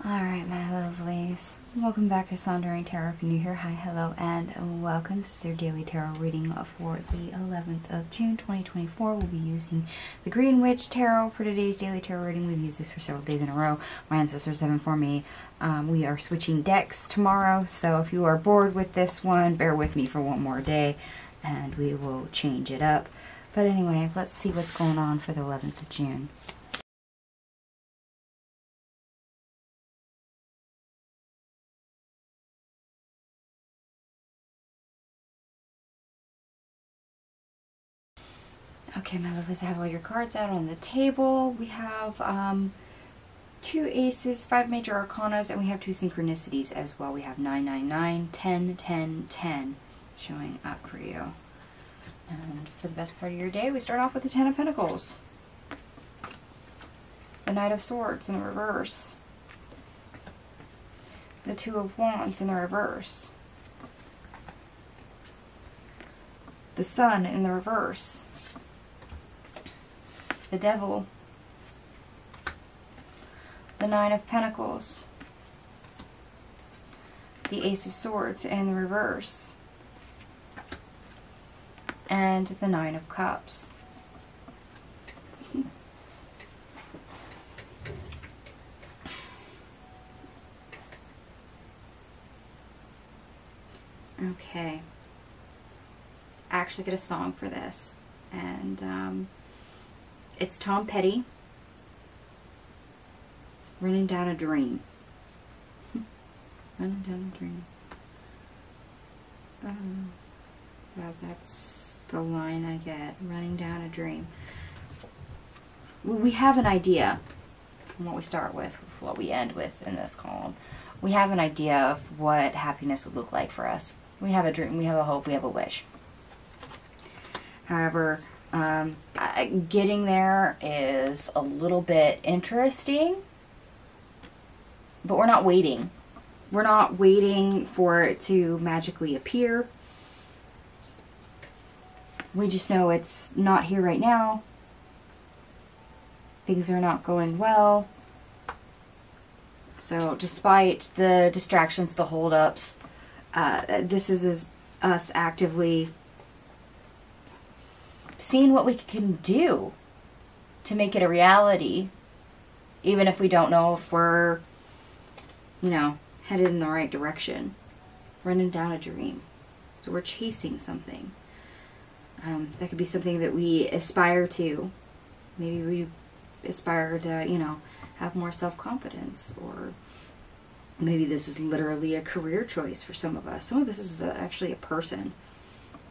Alright, my lovelies. Welcome back to Sondering Tarot. If you're new here, hi, hello, and welcome. This is your daily tarot reading for the 11th of June, 2024. We'll be using the Green Witch Tarot for today's daily tarot reading. We've used this for several days in a row. My ancestors have informed me we are switching decks tomorrow, so if you are bored with this one, bear with me for one more day, and we will change it up. But anyway, let's see what's going on for the 11th of June. Okay, my lovelies, I have all your cards out on the table. We have 2 aces, 5 major arcanas, and we have 2 synchronicities as well. We have 999, 10, 10, 10 showing up for you. And for the best part of your day, we start off with the 10 of Pentacles. The Knight of Swords in the reverse. The 2 of Wands in the reverse. The Sun in the reverse. The Devil, the 9 of Pentacles, the Ace of Swords in the reverse, and the 9 of Cups. Okay. I actually get a song for this, and it's Tom Petty, Running Down a Dream. Running Down a Dream. That's the line I get. Running Down a Dream. We have an idea from what we start with, what we end with in this column. We have an idea of what happiness would look like for us. We have a dream, we have a hope, we have a wish. However, getting there is a little bit interesting, but we're not waiting. We're not waiting for it to magically appear. We just know it's not here right now. Things are not going well. So despite the distractions, the holdups, this is us actively seeing what we can do to make it a reality, even if we don't know if we're, you know, headed in the right direction. Running down a dream. So we're chasing something. That could be something that we aspire to. Maybe we aspire to, you know, have more self-confidence, or maybe this is literally a career choice for some of us. Some of this is actually a person.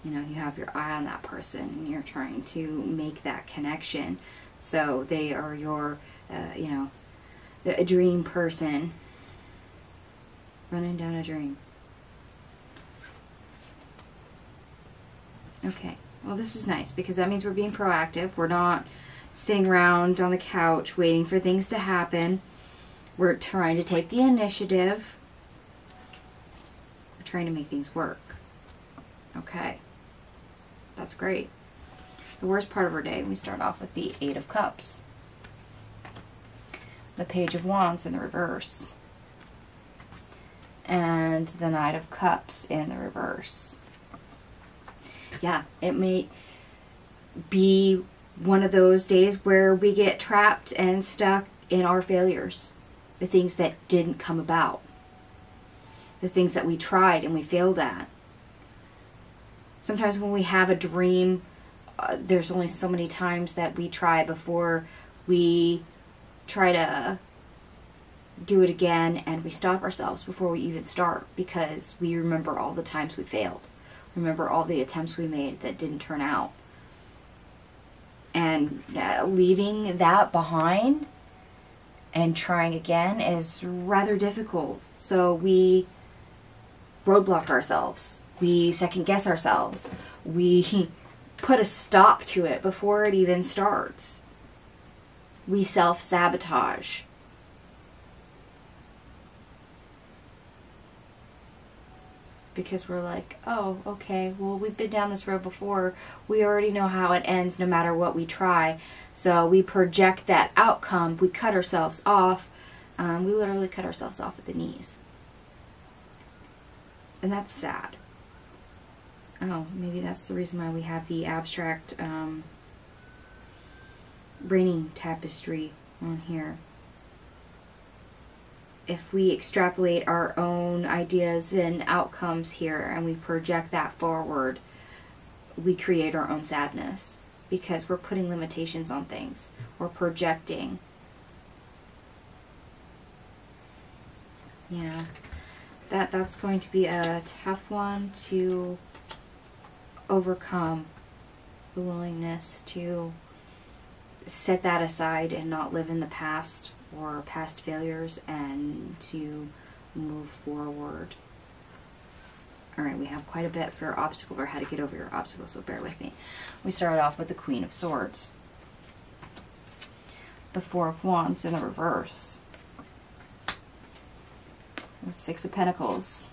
You know, you have your eye on that person and you're trying to make that connection. So they are your, you know, a dream person. Running down a dream. Okay, well, this is nice because that means we're being proactive. We're not sitting around on the couch waiting for things to happen. We're trying to take the initiative. We're trying to make things work. Okay. That's great. The worst part of our day, we start off with the 8 of Cups. The Page of Wands in the reverse. And the Knight of Cups in the reverse. Yeah, it may be one of those days where we get trapped and stuck in our failures. The things that didn't come about. The things that we tried and we failed at. Sometimes when we have a dream, there's only so many times that we try before we try to do it again, and we stop ourselves before we even start because we remember all the times we failed. Remember all the attempts we made that didn't turn out. And leaving that behind and trying again is rather difficult. So we roadblock ourselves. We second guess ourselves. We put a stop to it before it even starts. We self-sabotage. Because we're like, oh, okay, well, we've been down this road before. We already know how it ends no matter what we try. So we project that outcome. We cut ourselves off we literally cut ourselves off at the knees. And that's sad. Oh, maybe that's the reason why we have the abstract raining tapestry on here. If we extrapolate our own ideas and outcomes here and we project that forward, we create our own sadness because we're putting limitations on things. We're projecting. Yeah, that's going to be a tough one to overcome. The willingness to set that aside and not live in the past or past failures and to move forward. Alright, we have quite a bit for your obstacle, or how to get over your obstacle, so bear with me. We started off with the Queen of Swords. The Four of Wands in the reverse. The Six of Pentacles.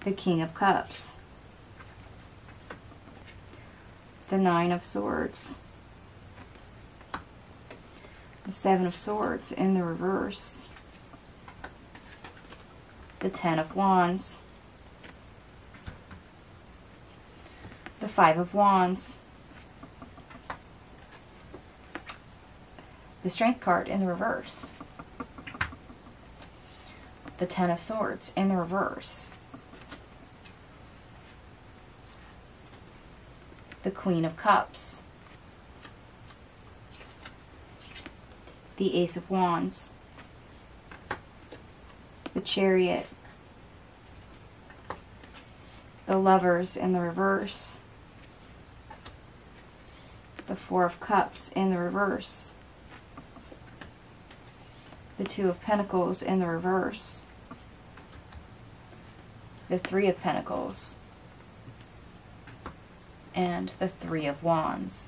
The King of Cups. The Nine of Swords. The Seven of Swords in the reverse. The Ten of Wands. The Five of Wands. The Strength card in the reverse. The Ten of Swords in the reverse. The Queen of Cups. The Ace of Wands. The Chariot. The Lovers in the reverse. The Four of Cups in the reverse. The Two of Pentacles in the reverse. The Three of Pentacles. And the Three of Wands.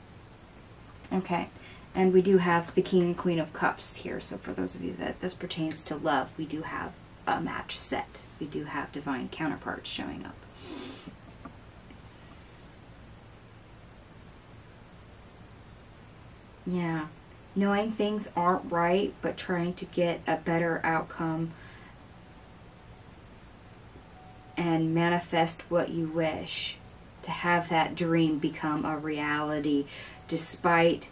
Okay, and we do have the King and Queen of Cups here, so for those of you that this pertains to love, we do have a match set. We do have divine counterparts showing up. Yeah, knowing things aren't right, but trying to get a better outcome and manifest what you wish. To have that dream become a reality despite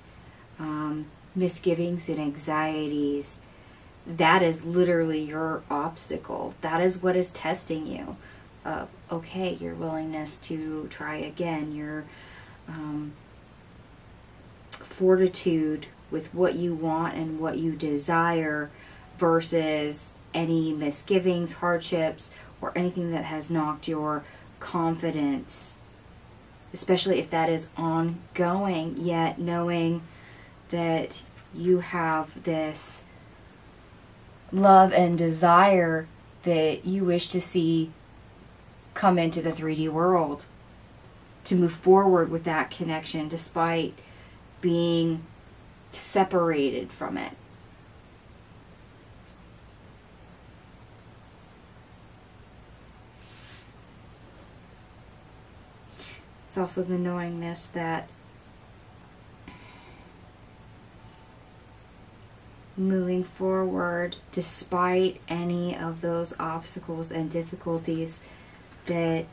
misgivings and anxieties. That is literally your obstacle. That is what is testing you. Okay, your willingness to try again, your fortitude with what you want and what you desire versus any misgivings, hardships, or anything that has knocked your confidence. Especially if that is ongoing, yet knowing that you have this love and desire that you wish to see come into the 3D world, to move forward with that connection despite being separated from it. It's also the knowingness that moving forward, despite any of those obstacles and difficulties, that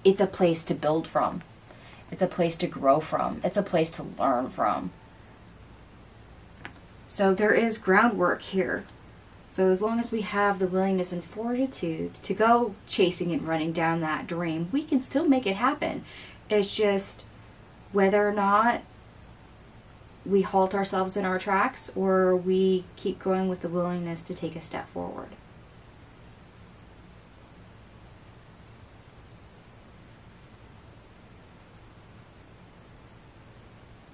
it's a place to build from. It's a place to grow from. It's a place to learn from. So there is groundwork here. So as long as we have the willingness and fortitude to go chasing and running down that dream, we can still make it happen. It's just whether or not we halt ourselves in our tracks or we keep going with the willingness to take a step forward.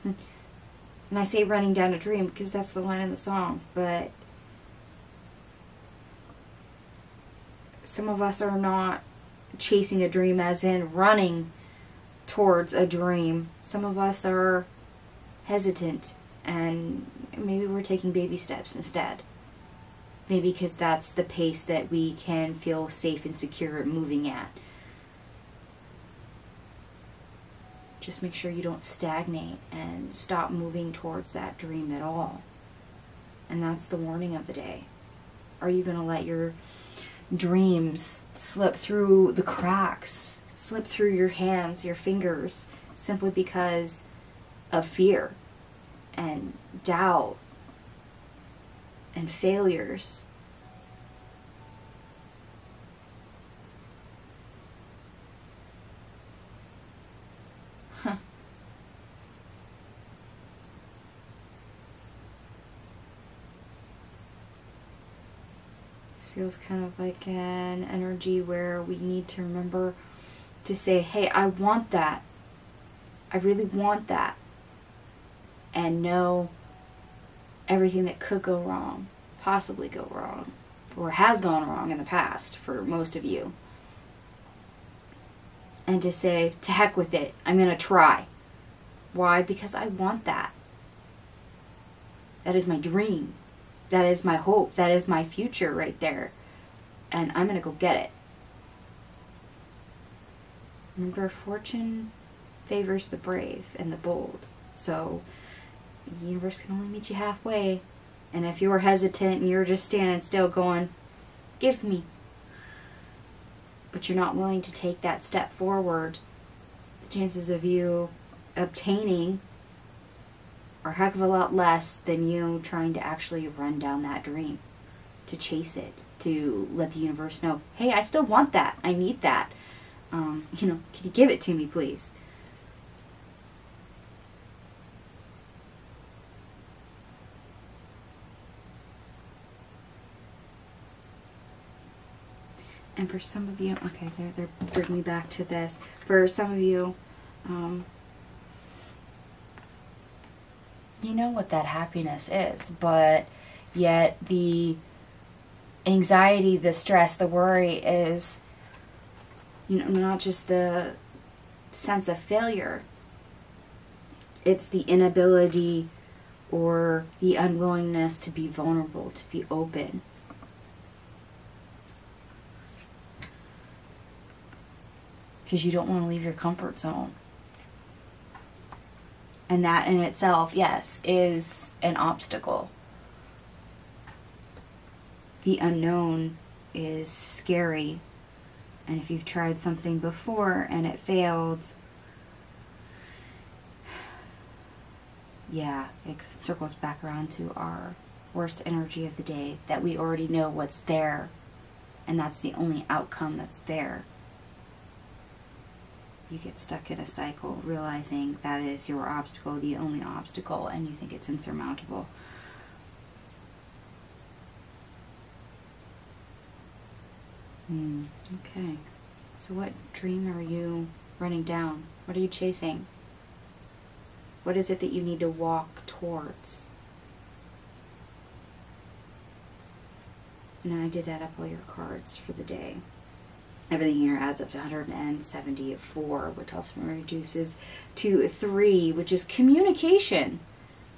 And I say running down a dream because that's the line in the song, but some of us are not chasing a dream as in running towards a dream. Some of us are hesitant and maybe we're taking baby steps instead. Maybe because that's the pace that we can feel safe and secure moving at. Just make sure you don't stagnate and stop moving towards that dream at all. And that's the warning of the day. Are you going to let your dreams slip through the cracks, slip through your hands, your fingers, simply because of fear and doubt and failures? Feels kind of like an energy where we need to remember to say, hey, I want that. I really want that. And know everything that could go wrong, possibly go wrong, or has gone wrong in the past for most of you. And to say, to heck with it, I'm going to try. Why? Because I want that. That is my dream. That is my hope. That is my future right there. And I'm going to go get it. Remember, fortune favors the brave and the bold. So the universe can only meet you halfway. And if you're hesitant and you're just standing still going, give me, but you're not willing to take that step forward, the chances of you obtaining are a heck of a lot less than you trying to actually run down that dream, to chase it, to let the universe know, hey, I still want that. I need that. Can you give it to me, please? And for some of you, okay, they're bringing me back to this. For some of you, you know what that happiness is, but yet the anxiety, the stress, the worry is, not just the sense of failure. It's the inability or the unwillingness to be vulnerable, to be open. Because you don't want to leave your comfort zone. And that in itself, yes, is an obstacle. The unknown is scary. And if you've tried something before and it failed, yeah, it circles back around to our worst energy of the day, that we already know what's there. And that's the only outcome that's there. You get stuck in a cycle realizing that is your obstacle, the only obstacle, and you think it's insurmountable. Okay. So what dream are you running down? What are you chasing? What is it that you need to walk towards? And I did add up all your cards for the day. Everything here adds up to 174, which ultimately reduces to 3, which is communication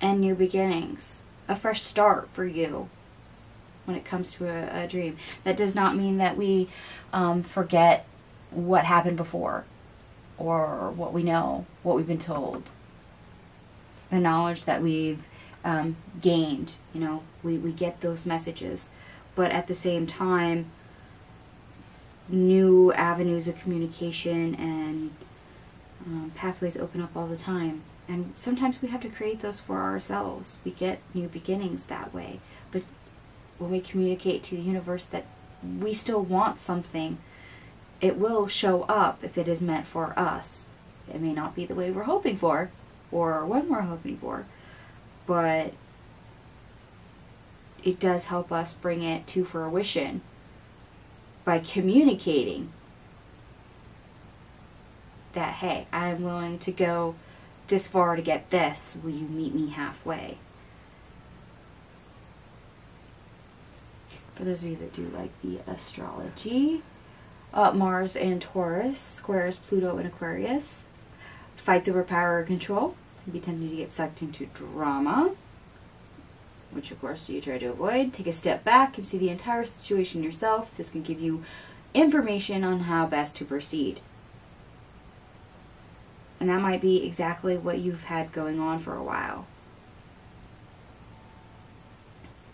and new beginnings. A fresh start for you when it comes to a dream. That does not mean that we forget what happened before or what we know, what we've been told. The knowledge that we've gained, we get those messages. But at the same time, new avenues of communication and pathways open up all the time. And sometimes we have to create those for ourselves. We get new beginnings that way. But when we communicate to the universe that we still want something, it will show up if it is meant for us. It may not be the way we're hoping for or when we're hoping for, but it does help us bring it to fruition by communicating that, hey, I'm willing to go this far to get this. Will you meet me halfway? For those of you that do like the astrology, Mars and Taurus squares Pluto and Aquarius. Fights over power or control. Can be tempted to get sucked into drama, which of course you try to avoid. Take a step back and see the entire situation yourself. This can give you information on how best to proceed. And that might be exactly what you've had going on for a while.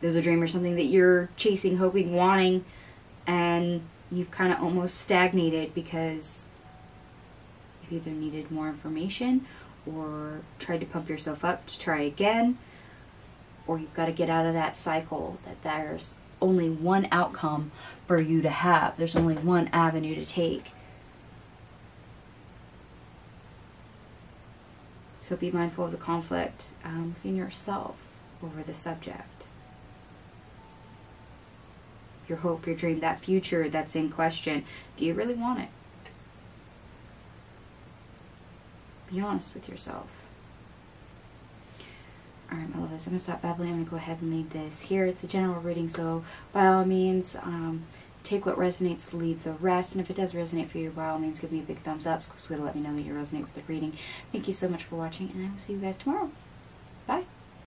There's a dream or something that you're chasing, hoping, wanting, and you've kind of almost stagnated because you've either needed more information or tried to pump yourself up to try again, or you've got to get out of that cycle that there's only one outcome for you to have. There's only one avenue to take. So be mindful of the conflict within yourself over the subject. Your hope, your dream, that future that's in question. Do you really want it? Be honest with yourself. Alright, my loves, I'm going to stop babbling. I'm going to go ahead and leave this here. It's a general reading, so by all means, take what resonates, leave the rest. And if it does resonate for you, by all means, give me a big thumbs up. It's going to let me know that you resonate with the reading. Thank you so much for watching, and I will see you guys tomorrow.